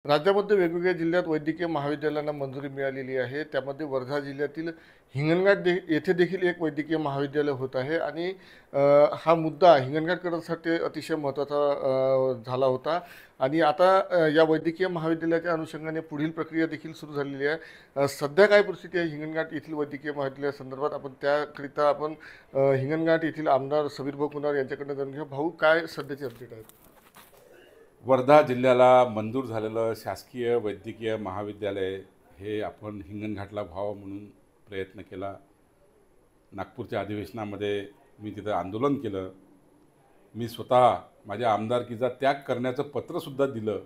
राज्यामध्ये वेगवेगळ्या जिल्ह्यात वैद्यकीय महाविद्यालयांना मंजुरी मिळालेली आहे. त्यामध्ये वर्धा जिल्ह्यातील हिंगणघाट येथे देखील एक वैद्यकीय महाविद्यालय होत आहे आणि हा मुद्दा हिंगणघाटकरांसाठी अतिशय महत्त्वाचा झाला होता आणि आता या वैद्यकीय महाविद्यालयाच्या अनुषंगाने पुढील प्रक्रिया देखील सुरू झालेली आहे. सध्या काय परिस्थिती आहे हिंगणघाट येथील वैद्यकीय महाविद्यालयासंदर्भात आपण त्याकरिता आपण हिंगणघाट येथील आमदार समीर भाऊ कुणाल यांच्याकडून जाणून घेऊ. भाऊ, काय सध्याचे अपडेट आहेत? वर्धा जिल्ह्याला मंजूर झालेलं शासकीय वैद्यकीय महाविद्यालय हे आपण हिंगणघाटला व्हावं म्हणून प्रयत्न केला. नागपूरच्या अधिवेशनामध्ये मी तिथं आंदोलन केलं. मी स्वतः माझ्या आमदारकीचा त्याग करण्याचं पत्रसुद्धा दिलं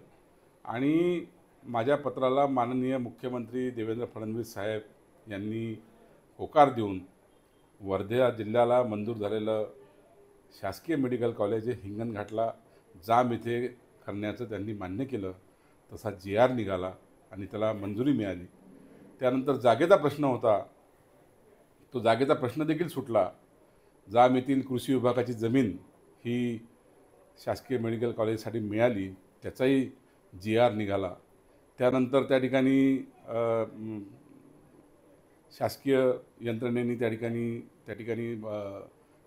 आणि माझ्या पत्राला माननीय मुख्यमंत्री देवेंद्र फडणवीस साहेब यांनी होकार देऊन वर्धा जिल्ह्याला मंजूर झालेलं शासकीय मेडिकल कॉलेज हे हिंगणघाटला जाम इथे करण्याचं त्यांनी मान्य केलं. तसा GR निघाला आणि त्याला मंजुरी मिळाली. त्यानंतर जागेचा प्रश्न होता, तो जागेचा प्रश्न देखील सुटला. जाम येथील कृषी विभागाची जमीन ही शासकीय मेडिकल कॉलेजसाठी मिळाली, त्याचाही GR निघाला. त्यानंतर त्या ठिकाणी शासकीय यंत्रणेने त्या ठिकाणी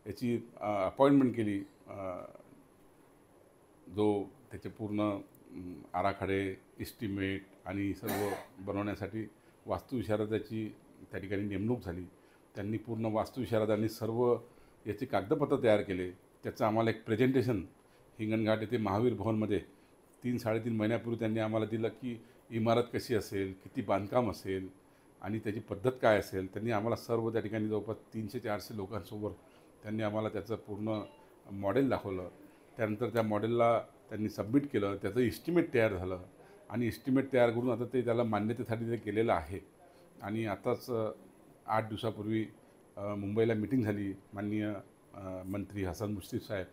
याची अपॉइंटमेंट केली. जो त्याचे पूर्ण आराखडे, इस्टिमेट आणि सर्व बनवण्यासाठी वास्तुविशारदाची त्या ठिकाणी नेमणूक झाली. त्यांनी पूर्ण वास्तुविशारदांनी सर्व याचे कागदपत्र तयार केले. त्याचं आम्हाला एक प्रेझेंटेशन हिंगणघाट येथे महावीर भवनमध्ये 3-3.5 महिन्यापूर्वी त्यांनी आम्हाला दिलं की इमारत कशी असेल, किती बांधकाम असेल आणि त्याची पद्धत काय असेल. त्यांनी आम्हाला सर्व त्या ठिकाणी जवळपास 300-400 लोकांसोबत त्यांनी आम्हाला त्याचं पूर्ण मॉडेल दाखवलं. त्यानंतर त्या मॉडेलला त्यांनी सबमिट केलं, त्याचं इस्टिमेट तयार झालं आणि इस्टिमेट तयार करून आता ते त्याला मान्यतेसाठी ते केलेलं आहे. आणि आताच 8 दिवसापूर्वी मुंबईला मीटिंग झाली. माननीय मंत्री हसन मुश्रीफ साहेब,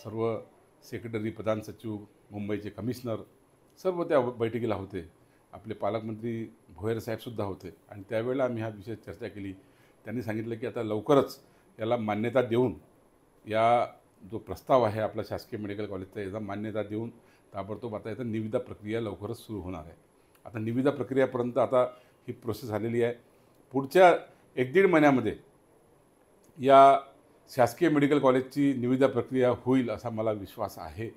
सर्व सेक्रेटरी, प्रधान सचिव, मुंबईचे कमिशनर सर्व त्या बैठकीला होते. आपले पालकमंत्री भोयर साहेबसुद्धा होते आणि त्यावेळेला आम्ही हा विषय चर्चा केली. त्यांनी सांगितलं की आता लवकरच याला मान्यता देऊन या जो प्रस्ताव आहे आपला शासकीय मेडिकल कॉलेजचा, याचा मान्यता देऊन ताबडतोब आता याचा निविदा प्रक्रिया लवकरच सुरू होणार आहे. आता निविदा प्रक्रियापर्यंत आता ही प्रोसेस झालेली आहे. पुढच्या 1-1.5 महिन्यामध्ये या शासकीय मेडिकल कॉलेजची निविदा प्रक्रिया होईल असा मला विश्वास आहे.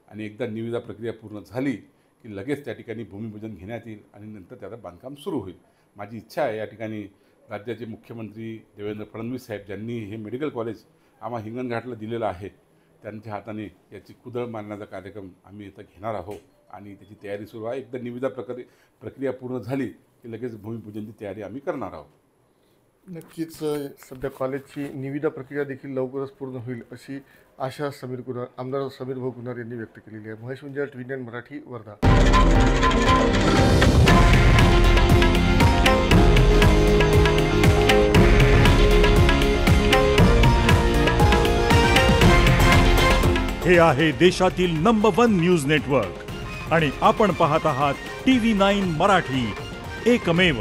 आणि एकदा निविदा प्रक्रिया पूर्ण झाली की लगेच त्या ठिकाणी भूमिपूजन घेण्यात येईल आणि नंतर त्याचं बांधकाम सुरू होईल. माझी इच्छा आहे या ठिकाणी राज्याचे मुख्यमंत्री देवेंद्र फडणवीस साहेब, ज्यांनी हे मेडिकल कॉलेज आम्हा हिंगणघाटला दिलेलं आहे, त्यांच्या हाताने याची कुदळ मारण्याचा कार्यक्रम आम्ही इथं घेणार आहोत आणि त्याची तयारी सुरू आहे. एकदा निविदा प्रक्रिया पूर्ण झाली की लगेच भूमिपूजनची तयारी आम्ही करणार आहोत. नक्कीच सध्या कॉलेजची निविदा प्रक्रिया देखील लवकरच पूर्ण होईल अशी आशा आमदार समीर भाऊ कुणाल यांनी व्यक्त केलेली आहे. महेश मुंजाळ, TVNine मराठी, वर्धा. हे आहे देशातील नंबर 1 न्यूज नेटवर्क आणि आपण पाहत आहात TV9 मराठी, एकमेव.